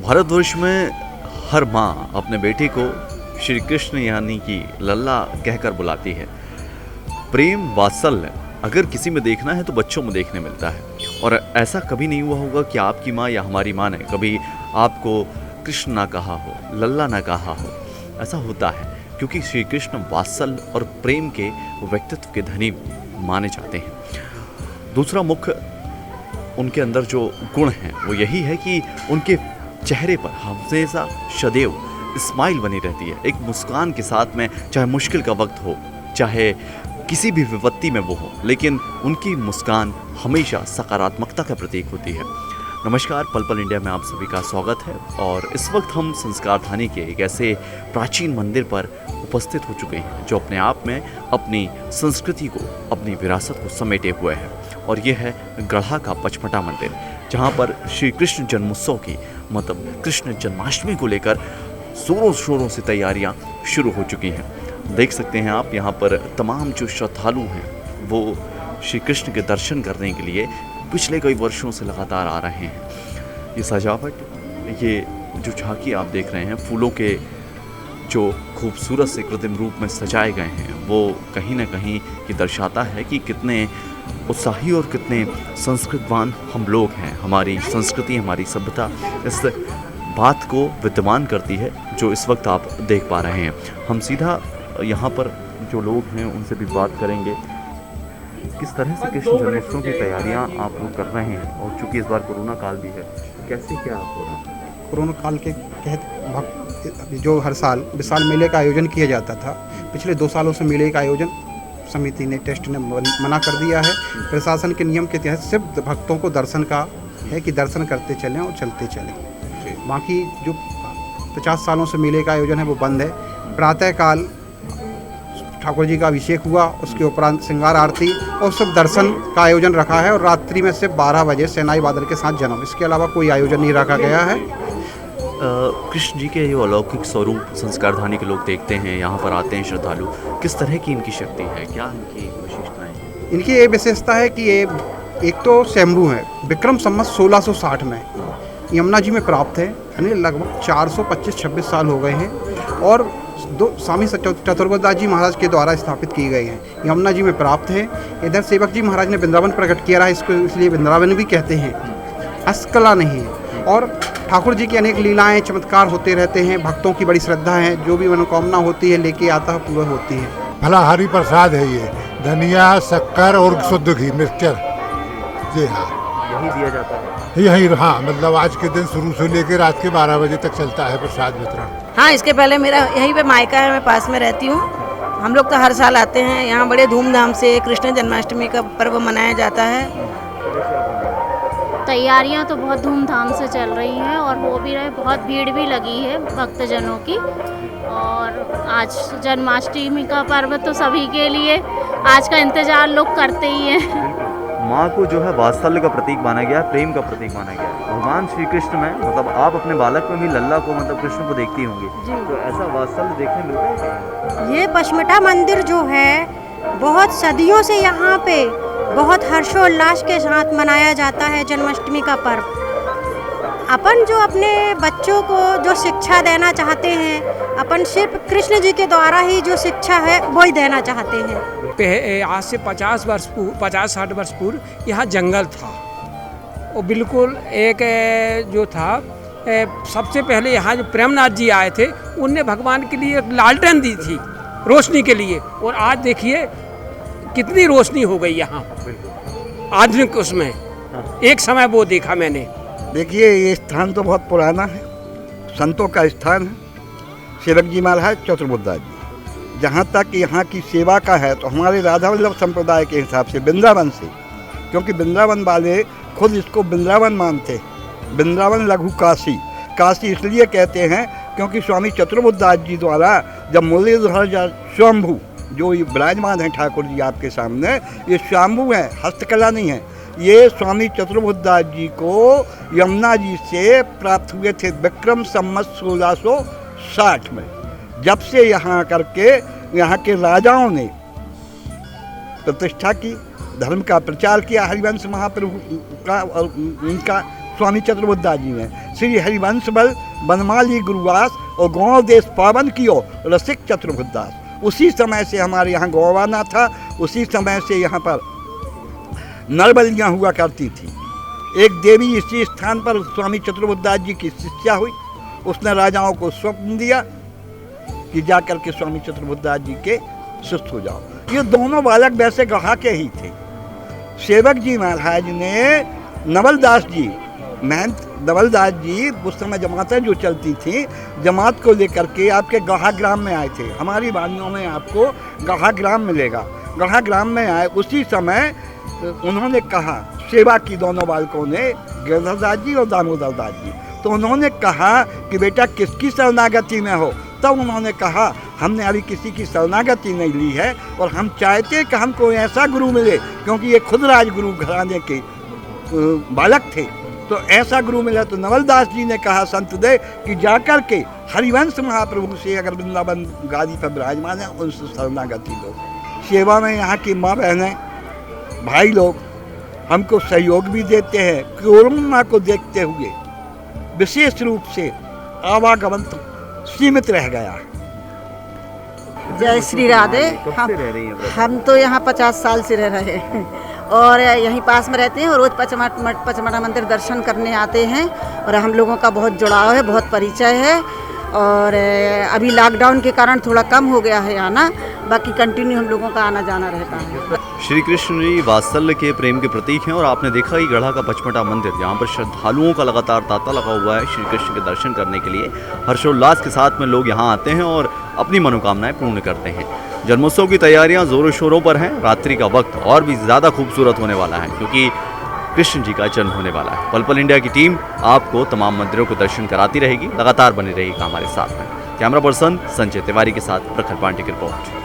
भारतवर्ष में हर माँ अपने बेटे को श्री कृष्ण यानी कि लल्ला कहकर बुलाती है। प्रेम वात्सल्य अगर किसी में देखना है तो बच्चों में देखने मिलता है। और ऐसा कभी नहीं हुआ होगा कि आपकी माँ या हमारी माँ ने कभी आपको कृष्ण ना कहा हो, लल्ला ना कहा हो। ऐसा होता है क्योंकि श्री कृष्ण वात्सल्य और प्रेम के व्यक्तित्व के धनी माने जाते हैं। दूसरा मुख्य उनके अंदर जो गुण है वो यही है कि उनके चेहरे पर हमेशा सदैव स्माइल बनी रहती है। एक मुस्कान के साथ में, चाहे मुश्किल का वक्त हो, चाहे किसी भी विपत्ति में वो हो, लेकिन उनकी मुस्कान हमेशा सकारात्मकता का प्रतीक होती है। नमस्कार, पल पल इंडिया में आप सभी का स्वागत है। और इस वक्त हम संस्कार धानी के एक ऐसे प्राचीन मंदिर पर उपस्थित हो चुके हैं जो अपने आप में अपनी संस्कृति को, अपनी विरासत को समेटे हुए है। और ये है गढ़ा का पचमढ़ा मंदिर, जहाँ पर श्री कृष्ण जन्मोत्सव की मतलब कृष्ण जन्माष्टमी को लेकर जोरों शोरों से तैयारियां शुरू हो चुकी हैं। देख सकते हैं आप, यहाँ पर तमाम जो श्रद्धालु हैं वो श्री कृष्ण के दर्शन करने के लिए पिछले कई वर्षों से लगातार आ रहे हैं। ये सजावट, ये जो झांकी आप देख रहे हैं, फूलों के जो खूबसूरत से कृत्रिम रूप में सजाए गए हैं, वो कहीं ना कहीं ये दर्शाता है कि कितने उत्साही और कितने संस्कृतवान हम लोग हैं। हमारी संस्कृति, हमारी सभ्यता इस बात को विद्यमान करती है जो इस वक्त आप देख पा रहे हैं। हम सीधा यहाँ पर जो लोग हैं उनसे भी बात करेंगे किस तरह से कृष्ण जन्मोत्सव की तैयारियाँ आप लोग कर रहे हैं। और चूँकि इस बार कोरोना काल भी है, कैसे क्या हो रहा है? कोरोना काल के तहत जो हर साल विशाल मेले का आयोजन किया जाता था, पिछले 2 सालों से मेले का आयोजन समिति ने, ट्रस्ट ने मना कर दिया है। प्रशासन के नियम के तहत सिर्फ भक्तों को दर्शन का है कि दर्शन करते चलें और चलते चलें। बाकी जो 50 सालों से मेले का आयोजन है वो बंद है। प्रातःकाल ठाकुर जी का अभिषेक हुआ, उसके उपरांत श्रृंगार आरती और सब दर्शन का आयोजन रखा है। और रात्रि में सिर्फ 12 बजे सेनाई बादल के साथ जन्म, इसके अलावा कोई आयोजन नहीं रखा गया है। कृष्ण जी के जो अलौकिक स्वरूप संस्कार धानी के लोग देखते हैं, यहाँ पर आते हैं श्रद्धालु, किस तरह की इनकी शक्ति है, क्या इनकी विशेषताएं हैं? इनकी ये विशेषता है कि ये एक तो स्वयंभू है, विक्रम संवत 1660 में यमुना जी में प्राप्त है, यानी लगभग 425-26 साल हो गए हैं। और स्वामी चतुर्बुद्धदास जी महाराज के द्वारा स्थापित की गई हैं, यमुना जी में प्राप्त है। इधर सेवक जी महाराज ने वृंदावन प्रकट किया रहा है, इसको इसलिए वृंदावन भी कहते हैं। हस्तकला नहीं है। और ठाकुर जी की अनेक लीलाएं, चमत्कार होते रहते हैं। भक्तों की बड़ी श्रद्धा है, जो भी मनोकामना होती है लेके आता है, पूरा होती है। फलाहारी प्रसाद है ये, धनिया, शक्कर और शुद्ध घी, मिक्सचर। जी हाँ, यही दिया जाता है यही। हाँ, मतलब आज के दिन शुरू से लेकर रात के 12 बजे तक चलता है प्रसाद वितरण। हाँ, इसके पहले मेरा यहीं पे मायका है, मैं पास में रहती हूँ। हम लोग तो हर साल आते हैं यहाँ, बड़े धूमधाम से कृष्ण जन्माष्टमी का पर्व मनाया जाता है। तैयारियां तो बहुत धूमधाम से चल रही हैं और हो भी रहे, बहुत भीड़ भी लगी है भक्तजनों की। और आज जन्माष्टमी का पर्व तो सभी के लिए आज का इंतजार लोग करते ही हैं। माँ को जो है वात्सल्य का प्रतीक माना गया है, प्रेम का प्रतीक माना गया है। भगवान श्री कृष्ण में मतलब आप अपने बालक में भी लल्ला को मतलब कृष्ण को देखती होंगी, तो ऐसा वात्सल्य देखने मिलता है। ये पचमढ़ा मंदिर जो है बहुत सदियों से यहाँ पे बहुत हर्षोल्लास के साथ मनाया जाता है जन्माष्टमी का पर्व। अपन जो अपने बच्चों को जो शिक्षा देना चाहते हैं, अपन सिर्फ कृष्ण जी के द्वारा ही जो शिक्षा है वो ही देना चाहते हैं। आज से 50-60 वर्ष पूर्व यहाँ जंगल था। वो बिल्कुल एक जो था, सबसे पहले यहाँ जो प्रेमनाथ जी आए थे, उनने भगवान के लिए एक लालटेन दी थी रोशनी के लिए। और आज देखिए कितनी रोशनी हो गई यहाँ आधुनिक उसमें। एक समय वो देखा मैंने। देखिए, ये स्थान तो बहुत पुराना है, संतों का स्थान है। सेवक जी महाराज चतुर्बुद्धदास जी, जहाँ तक यहाँ की सेवा का है तो हमारे राधा वल्लभ संप्रदाय के हिसाब से वृंदावन से, क्योंकि वृंदावन वाले खुद इसको वृंदावन मानते हैं। वृंदावन लघु काशी, काशी इसलिए कहते हैं क्योंकि स्वामी चतुर्बुद्धदास जी द्वारा जब मुरलीधर स्वयंभू जो ये विराजमान है ठाकुर जी आपके सामने, ये स्वयंभू है, हस्तकला नहीं है। ये स्वामी चतुर्बुद्धदास जी को यमुना जी से प्राप्त हुए थे विक्रम संवत 1660 में। जब से यहाँ करके यहाँ के राजाओं ने प्रतिष्ठा की, धर्म का प्रचार किया, हरिवंश महाप्रभु का और उनका स्वामी चतुर्बुद्धदास जी ने श्री हरिवंश बल बनमाली गुरुवास और गाँव देश पावन कियो रसिक चतुर्भुजदास। उसी समय से हमारे यहाँ गौवाना था, उसी समय से यहाँ पर नरबलियाँ हुआ करती थी। एक देवी इसी स्थान पर स्वामी चतुर्भुजदास जी की शिष्या हुई, उसने राजाओं को स्वप्न दिया कि जाकर के स्वामी चतुर्भुजदास जी के शिष्य हो जाओ। ये दोनों बालक वैसे गढ़ा के ही थे। सेवक जी महाराज ने नवलदास जी, महंत नवलदास जी उस समय जमातें जो चलती थी, जमात को लेकर के आपके गढ़ा ग्राम में आए थे। हमारी वादियों में आपको गढ़ा ग्राम मिलेगा। गढ़ा ग्राम में आए उसी समय उन्होंने कहा, सेवा की दोनों बालकों ने, गिरधर दास जी और दामोदर दास जी, तो उन्होंने कहा कि बेटा किसकी शरणागति में हो। तब उन्होंने कहा हमने अभी किसी की शरणागति नहीं ली है और हम चाहते कि हमको ऐसा गुरु मिले, क्योंकि ये खुद राजगुरु घराने के बालक थे, तो ऐसा गुरु मिला। तो नवलदास जी ने कहा संत दे कि जाकर के हरिवंश महाप्रभु से अगर वृंदावन गादी पर विराजमान है उनसे शरणागति लो। सेवा में यहाँ की माँ बहनें भाई लोग हमको सहयोग भी देते हैं। कोरोना को देखते हुए विशेष रूप से आवागमन सीमित रह गया। जय श्री राधे। हम तो यहाँ 50 साल से रह रहे हैं और यहीं पास में रहते हैं और रोज़ पचमढ़ा मंदिर दर्शन करने आते हैं और हम लोगों का बहुत जुड़ाव है, बहुत परिचय है। और अभी लॉकडाउन के कारण थोड़ा कम हो गया है आना, बाकी कंटिन्यू हम लोगों का आना जाना रहता है। श्री कृष्ण जी वात्सल्य के प्रेम के प्रतीक हैं और आपने देखा कि गढ़ा का पचमढ़ा मंदिर, जहाँ पर श्रद्धालुओं का लगातार तांता लगा हुआ है श्री कृष्ण के दर्शन करने के लिए। हर्षोल्लास के साथ में लोग यहाँ आते हैं और अपनी मनोकामनाएं पूर्ण करते हैं। जन्मोत्सव की तैयारियां जोरों शोरों पर हैं। रात्रि का वक्त और भी ज़्यादा खूबसूरत होने वाला है क्योंकि कृष्ण जी का जन्म होने वाला है। पल पल इंडिया की टीम आपको तमाम मंदिरों को दर्शन कराती रहेगी, लगातार बनी रहेगी हमारे साथ में। कैमरा पर्सन संजय तिवारी के साथ प्रखर पांडे की रिपोर्ट।